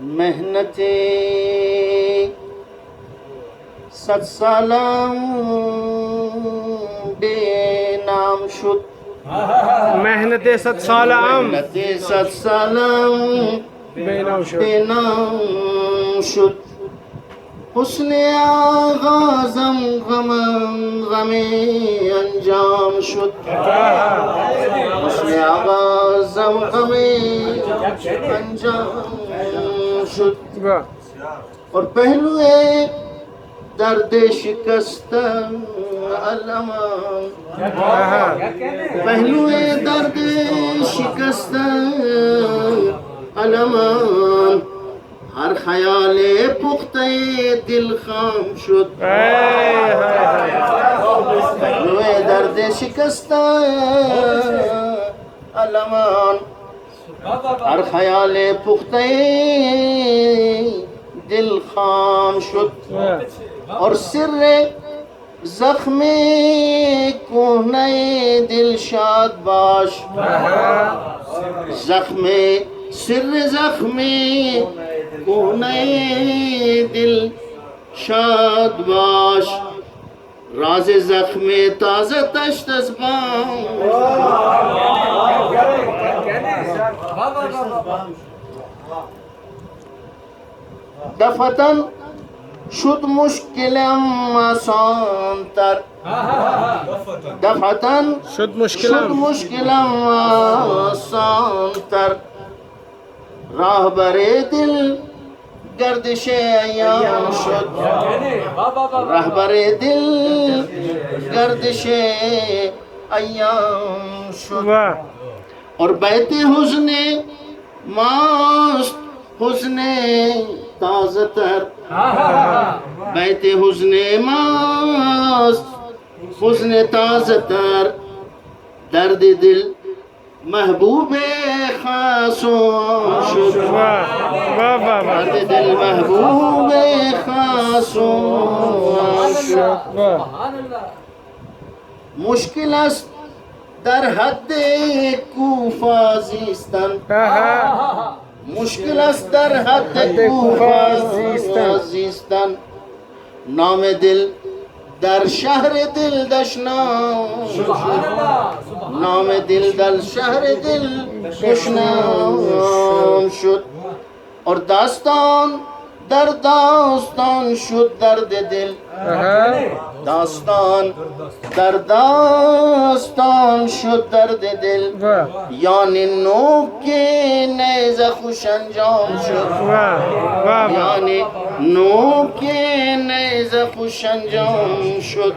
मेहनते 7 सालां बेनाम शुद मेहनते 7 सालां मेहनते 7 सालां बेनाम शुद बेनाम शुद हुस्ने आगाज़म गमे अंजाम शुद हुस्ने आगाज़म गमे अंजाम शुद और पहलुए दर्द शिकस्त अलमान पहलुए दर्द शिकस्त अलमान हर ख्याले पुख्ते दिल खाम शुद पहलुए दर्द शिकस्त अलमान हर ख्याले पुख्ते दिल खाम शुद और सिर्रे जख्मे कोहने दिल शाद बाश जख्मे सिर्रे जख्मे कोहने दिल शाद बाश राज जख्मे ताज़ा तश्तस्बाम दफतन शुद मुश्किलम आसान तर दफतन शुद शुद मुश्किलम आसान तर राहबरे दिल गर्दिशे अय्याम शुद राहबरे दिल गर्दिशे अय्याम शुद और बैते हुस्ने मास्त हुस्ने ताज़तर बैते हुस्ने मास्त हुस्ने ताज़तर दर्द दिल महबूबे खासों शुद दर्द दिल महबूबे खासों शुद मुश्किल است در حد کوفه زیستن مشکل است در حد کوفه زیستن نام دل در شهر دل دشنام نام دل در شهر دل دشنام شد اور داستان در داستان شد درد دل داستان در داستان شد درد دل یعنی نوک نیزه خوش انجام شد یعنی نوک نیزه خوش انجام شد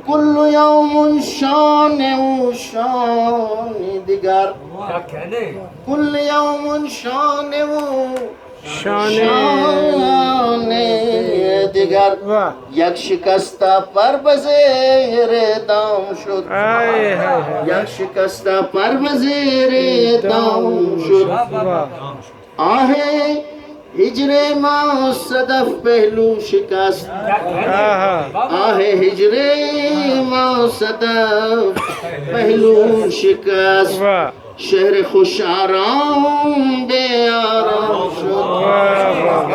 کل یوم شان و شان دیگر کل یوم شان و شان دیگر یک شکسته پر بزیر دام شد یک شکسته پر بزیر دام شد آه هجر ما صدف پهلو شکست آه هجر ما صدف پهلو شکست شهر خوش آرام بے آرام شد